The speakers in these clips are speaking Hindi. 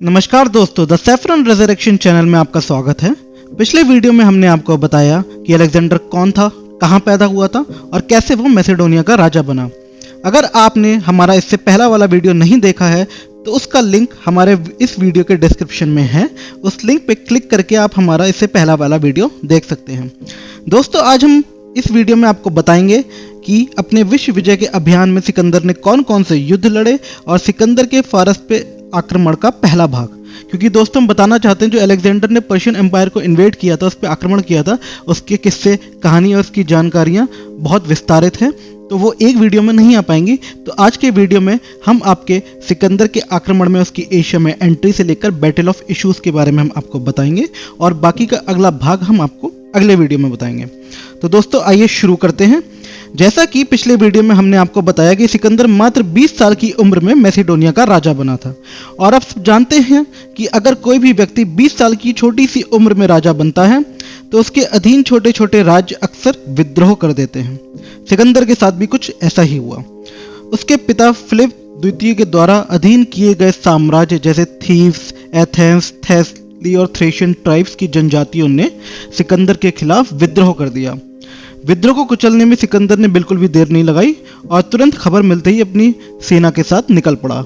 नमस्कार दोस्तों, द सैफरन रेजरेक्शन चैनल में आपका स्वागत है। पिछले वीडियो में हमने आपको बताया कि अलेक्जेंडर कौन था, कहाँ पैदा हुआ था और कैसे वो मैसेडोनिया का राजा बना। अगर आपने हमारा इससे पहला वाला वीडियो नहीं देखा है तो उसका लिंक हमारे इस वीडियो के डिस्क्रिप्शन में है। उस लिंक पे क्लिक करके आप हमारा इससे पहला वाला वीडियो देख सकते हैं। दोस्तों, आज हम इस वीडियो में आपको बताएंगे कि अपने विश्व विजय के अभियान में सिकंदर ने कौन कौन से युद्ध लड़े और सिकंदर के फारस पे आक्रमण का पहला भाग। क्योंकि दोस्तों, हम बताना चाहते हैं जो अलेक्जेंडर ने पर्शियन एम्पायर को इन्वेड किया था, उस पर आक्रमण किया था, उसके किस्से, कहानी और उसकी जानकारियां बहुत विस्तारित हैं, तो वो एक वीडियो में नहीं आ पाएंगी। तो आज के वीडियो में हम आपके सिकंदर के आक्रमण में उसकी एशिया में एंट्री से लेकर बैटल ऑफ इशूज के बारे में हम आपको बताएंगे और बाकी का अगला भाग हम आपको अगले वीडियो में बताएंगे। तो दोस्तों, आइए शुरू करते हैं। जैसा कि पिछले वीडियो में हमने आपको बताया कि सिकंदर मात्र 20 साल की उम्र में मैसेडोनिया का राजा बना था। और आप जानते हैं कि अगर कोई भी व्यक्ति 20 साल की छोटी सी उम्र में राजा बनता है तो उसके अधीन छोटे छोटे राज्य अक्सर विद्रोह कर देते हैं। सिकंदर के साथ भी कुछ ऐसा ही हुआ। उसके पिता फिलिप द्वितीय के द्वारा अधीन किए गए साम्राज्य जैसे थीव्स, एथेंस, थेस्ली और थ्रेशियन ट्राइब्स की जनजातियों ने सिकंदर के खिलाफ विद्रोह कर दिया। विद्रोह को कुचलने में सिकंदर ने बिल्कुल भी देर नहीं लगाई और तुरंत खबर मिलते ही अपनी सेना के साथ निकल पड़ा।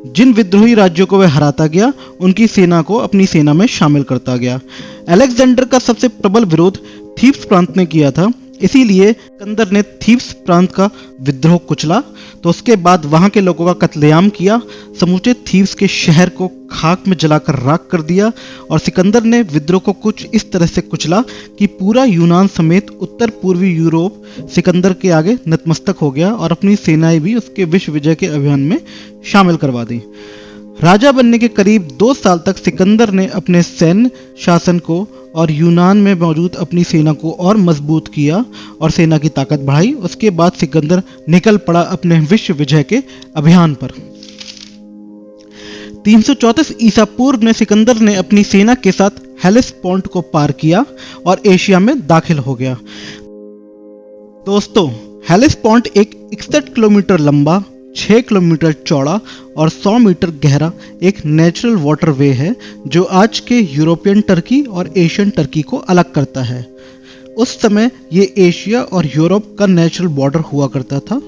जिन विद्रोही राज्यों को वह हराता गया, उनकी सेना को अपनी सेना में शामिल करता गया। अलेक्जेंडर का सबसे प्रबल विरोध थीव्स प्रांत ने किया था, इसीलिए सिकंदर ने थीव्स प्रांत का विद्रोह कुचला। तो उसके बाद वहां के लोगों का कत्लेआम किया, समूचे थीव्स के शहर को खाक में जलाकर राख कर दिया और सिकंदर ने विद्रोह को कुछ इस तरह से कुचला कि पूरा यूनान समेत उत्तर पूर्वी यूरोप सिकंदर के आगे नतमस्तक हो गया और अपनी सेनाएं भी उसके विश्व विजय के अभियान में शामिल करवा दी। राजा बनने के करीब 2 साल तक सिकंदर ने अपने सैन्य शासन को और यूनान में मौजूद अपनी सेना को और मजबूत किया और सेना की ताकत बढ़ाई। उसके बाद सिकंदर निकल पड़ा अपने विश्व विजय के अभियान पर। 334 ईसा पूर्व में सिकंदर ने अपनी सेना के साथ हेलेस्पोंट को पार किया और एशिया में दाखिल हो गया। दोस्तों, हेलेस्पोंट एक 61 किलोमीटर लंबा, 6 किलोमीटर चौड़ा और 100 मीटर गहरा एक नेचुरल वाटरवे है जो आज के यूरोपियन टर्की और एशियन टर्की को अलग करता है। उस समय ये एशिया और यूरोप का नेचुरल बॉर्डर हुआ करता था।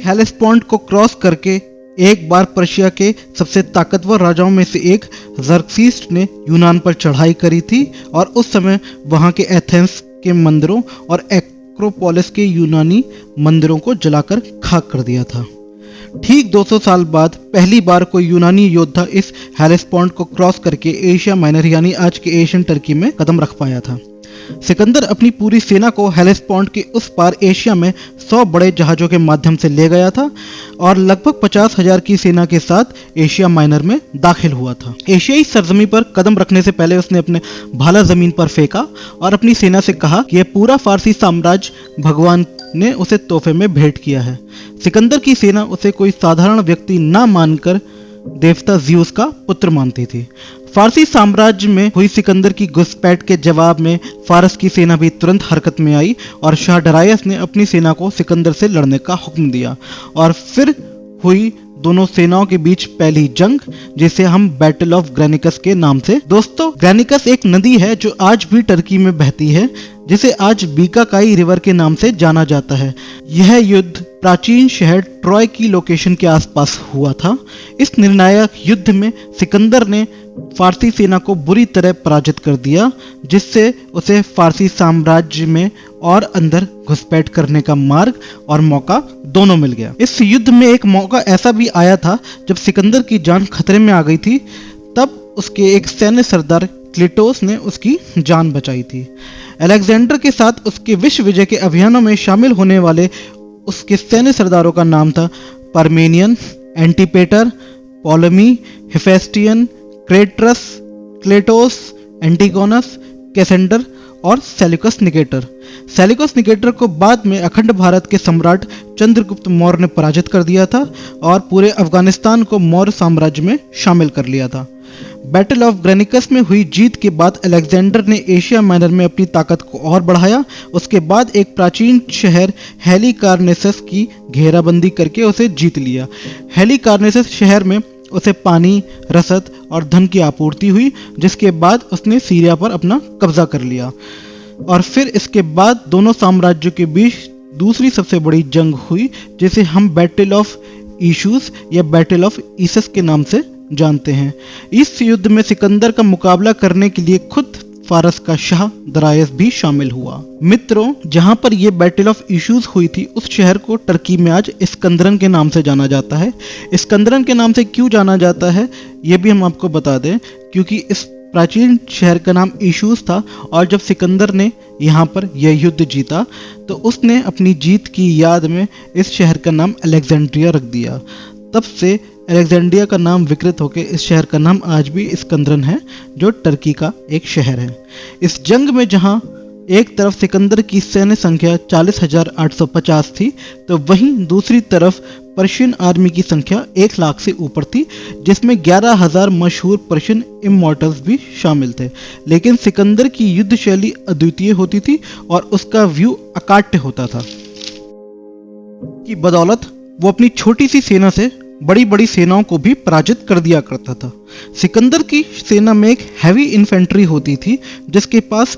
हेलेस्पोंट को क्रॉस करके एक बार पर्शिया के सबसे ताकतवर राजाओं में से एक ज़र्क्सीस ने यूनान पर चढ़ाई करी थी और उस समय वहां के एथेंस के मंदिरों और एक्रोपोलिस के यूनानी मंदिरों को जलाकर खाक कर दिया था। ठीक 200 साल बाद पहली बार कोई यूनानी योद्धा इस हेलेस्पोंट को क्रॉस करके एशिया माइनर यानी आज के एशियन टर्की में कदम रख पाया था। सिकंदर अपनी पूरी सेना को हेलेस्पोंट के उस पार एशिया में 100 बड़े जहाजों के माध्यम से ले गया था और लगभग 50,000 की सेना के साथ एशिया माइनर में दाखिल हुआ था। एशियाई सरजमी पर कदम रखने से पहले उसने अपने भाला जमीन पर फेंका और अपनी सेना से कहा कि यह पूरा फारसी साम्राज्य भगवान ने उसे तोहफे में भेंट किया है। सिकंदर की सेना उसे कोई साधारण व्यक्ति ना मानकर देवता ज़्यूस का पुत्र मानती थी। फारसी साम्राज्य में हुई सिकंदर की घुसपैठ के जवाब में फारस की सेना भी तुरंत हरकत में आई और शाह डरायस ने अपनी सेना को सिकंदर से लड़ने का हुक्म दिया और फिर हुई दोनों सेनाओं के बीच पहली जंग, जिसे हम बैटल ऑफ ग्रेनिकस के नाम से। दोस्तों, ग्रेनिकस एक नदी है जो आज भी टर्की में बहती है, जिसे आज बीकाकाई रिवर के नाम से जाना जाता है। यह युद्ध प्राचीन शहर ट्रॉय की लोकेशन के आसपास हुआ था। इस निर्णायक युद्ध में सिकंदर ने फारसी सेना को बुरी तरह पराजित कर दिया, जिससे उसे फारसी साम्राज्य में और अंदर घुसपैठ करने का मार्ग और मौका दोनों मिल गया। इस युद्ध में एक मौका ऐसा भी आया था जब सिकंदर की जान खतरे में आ गई थी, तब उसके एक सैन्य सरदार क्लिटोस ने उसकी जान बचाई थी। अलेक्जेंडर के साथ उसके विश्व विजय के अभियानों में शामिल होने वाले उसके सैन्य सरदारों का नाम था पार्मेनियन, एंटीपेटर, पॉलमी, हेफेस्टियन, क्रेटरस, क्लेटोस, एंटिगोनस, कैसेंडर और सेल्यूकस निकेटर। सेल्यूकस निकेटर को बाद में अखंड भारत के सम्राट चंद्रगुप्त मौर्य ने पराजित कर दिया था और पूरे अफगानिस्तान को मौर्य साम्राज्य में शामिल कर लिया था। बैटल ऑफ ग्रेनिकस में हुई जीत के बाद अलेक्जेंडर ने एशिया माइनर में अपनी ताकत को और बढ़ाया। उसके बाद एक प्राचीन शहर हेलिकार्नेसस की घेराबंदी करके उसे जीत लिया। हेलिकार्नेसस शहर में उसे पानी, रसद और धन की आपूर्ति हुई, जिसके बाद उसने सीरिया पर अपना कब्जा कर लिया। और फिर इसके बाद दोनों साम्राज्यों के बीच दूसरी सबसे बड़ी जंग हुई, जिसे हम बैटल ऑफ इशूज या बैटल ऑफ ईसस के नाम से जानते हैं। इस युद्ध में सिकंदर का मुकाबला करने के लिए खुद फारस का शाह दरायस भी शामिल हुआ। मित्रों, जहां पर यह बैटल ऑफ इशूज हुई थी, उस शहर को टर्की में आज इस्कंदरन के नाम से जाना जाता है। इस्कंदरन के नाम से क्यों जाना जाता है, यह भी हम आपको बता दें, क्योंकि इस प्राचीन शहर का नाम इशूज था और जब सिकंदर ने यहाँ पर यह युद्ध जीता तो उसने अपनी जीत की याद में इस शहर का नाम अलेक्जेंड्रिया रख दिया। तब से अलेक्जेंड्रिया का नाम विकृत होकर इस शहर का नाम आज भी इस्कंदरन है, जो टर्की का एक शहर है। इस जंग में जहां एक तरफ सिकंदर की सैन्य संख्या 40,850 थी, तो वहीं दूसरी तरफ पर्शियन आर्मी की संख्या 1 लाख से ऊपर थी, जिसमें 11,000 मशहूर पर्शियन इमॉर्टल्स भी शामिल थे। लेकिन सिकंदर की युद्ध शैली अद्वितीय होती थी और उसका व्यू अकाट्य होता था। की बदौलत वो अपनी छोटी सी सेना से बड़ी बड़ी सेनाओं को भी पराजित कर दिया करता था। सिकंदर की सेना में एक हैवी इन्फेंट्री होती थी, जिसके पास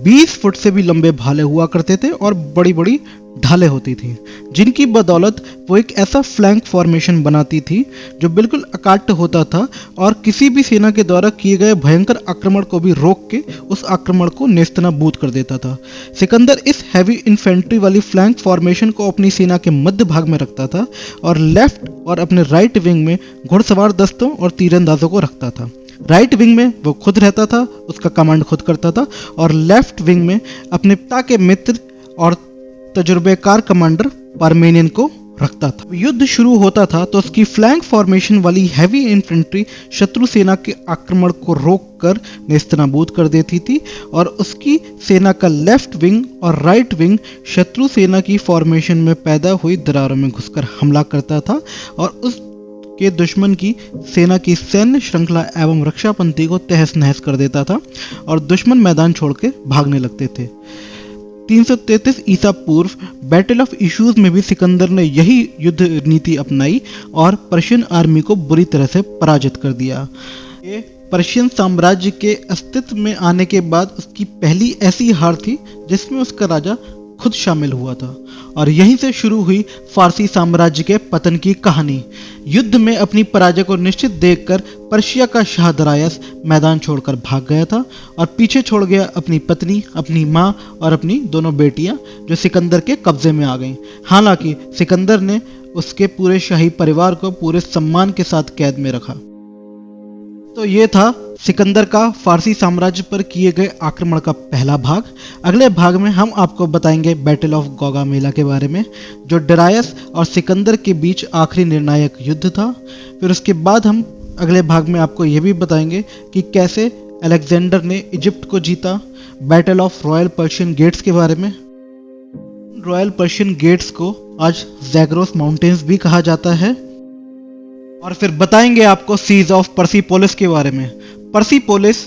20 फुट से भी लंबे भाले हुआ करते थे और बड़ी बड़ी ढालें होती थी, जिनकी बदौलत वो एक ऐसा फ्लैंक फॉर्मेशन बनाती थी जो बिल्कुल अकाट्य होता था और किसी भी सेना के द्वारा किए गए भयंकर आक्रमण को भी रोक के उस आक्रमण को नेस्तनाबूद कर देता था। सिकंदर इस हैवी इन्फेंट्री वाली फ्लैंक फॉर्मेशन को अपनी सेना के मध्य भाग में रखता था और लेफ्ट और अपने राइट विंग में घुड़सवार दस्तों और तीरंदाजों को रखता था। राइट विंग में वो खुद रहता था, उसका कमांड खुद करता था, और लेफ्ट विंग में अपने पिता के मित्र और तजुर्बेकार कमांडर पार्मेनियन को रखता था। युद्ध शुरू होता था तो उसकी फ्लैंक फॉर्मेशन वाली हैवी इन्फेंट्री शत्रु सेना के आक्रमण को रोककर नेस्तनाबूद कर देती थी और उसकी सेना का लेफ्ट विंग और राइट विंग शत्रु सेना की फॉर्मेशन में पैदा हुई दरारों में घुसकर हमला करता था और उसके दुश्मन की सेना की सैन्य श्रृंखला एवं रक्षापंथी को तहस नहस कर देता था और दुश्मन मैदान छोड़ के भागने लगते थे। 333 ईसा पूर्व बैटल ऑफ इशूज में भी सिकंदर ने यही युद्ध नीति अपनाई और पर्शियन आर्मी को बुरी तरह से पराजित कर दिया। ये पर्शियन साम्राज्य के अस्तित्व में आने के बाद उसकी पहली ऐसी हार थी जिसमें उसका राजा खुद शामिल हुआ था और यहीं से शुरू हुई फारसी साम्राज्य के पतन की कहानी। युद्ध में अपनी पराजय को निश्चित देखकर पर्शिया का शाह दरायस मैदान छोड़कर भाग गया था और पीछे छोड़ गया अपनी पत्नी, अपनी मां और अपनी दोनों बेटियां, जो सिकंदर के कब्जे में आ गईं। हालांकि सिकंदर ने उसके पूरे शाही परिवार को पूरे सम्मान के साथ कैद में रखा। तो ये था सिकंदर का फारसी साम्राज्य पर किए गए आक्रमण का पहला भाग। अगले भाग में हम आपको बताएंगे बैटल ऑफ गौगामेला के बारे में, जो दरायस और सिकंदर के बीच आखिरी निर्णायक युद्ध था। फिर उसके बाद हम अगले भाग में आपको यह भी बताएंगे कि कैसे अलेक्जेंडर ने इजिप्ट को जीता, battle of royal Persian gates के बारे में। रॉयल पर्शियन गेट्स को आज ज़ैग्रोस माउंटेन्स भी कहा जाता है। और फिर बताएंगे आपको सीज ऑफ पर्सिपोलिस के बारे में। पर्सिपोलिस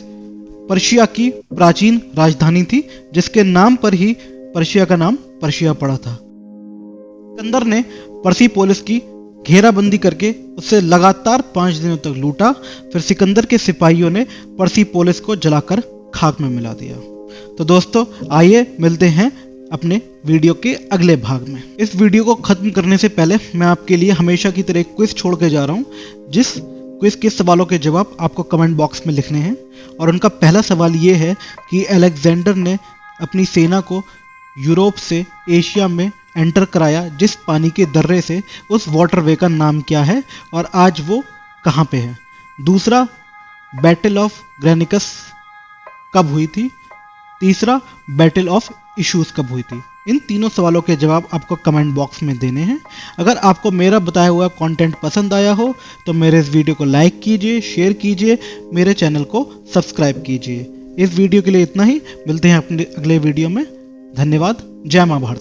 पर्शिया की प्राचीन राजधानी थी, जिसके नाम पर ही पर्शिया का नाम पर्शिया पड़ा था। सिकंदर ने पर्सिपोलिस की घेराबंदी करके उसे लगातार 5 दिनों तक लूटा। फिर सिकंदर के सिपाहियों ने पर्सिपोलिस को जलाकर खाक में मिला दिया। तो दोस्तों, आइए मिलते हैं अपने वीडियो के अगले भाग में। इस वीडियो को खत्म करने से पहले मैं आपके लिए हमेशा की तरह एक क्विज छोड़ के जा रहा हूं, जिस क्विज के सवालों के जवाब आपको कमेंट बॉक्स में लिखने हैं। और उनका पहला सवाल ये है कि अलेक्जेंडर ने अपनी सेना को यूरोप से एशिया में एंटर कराया जिस पानी के दर्रे से, उस वाटरवे का नाम क्या है और आज वो कहां पे है। दूसरा, बैटल ऑफ ग्रेनिकस कब हुई थी। तीसरा, बैटल ऑफ इशूज कब हुई थी। इन तीनों सवालों के जवाब आपको कमेंट बॉक्स में देने हैं। अगर आपको मेरा बताया हुआ कंटेंट पसंद आया हो तो मेरे इस वीडियो को लाइक कीजिए, शेयर कीजिए, मेरे चैनल को सब्सक्राइब कीजिए। इस वीडियो के लिए इतना ही। मिलते हैं अपने अगले वीडियो में। धन्यवाद। जय मां भारत।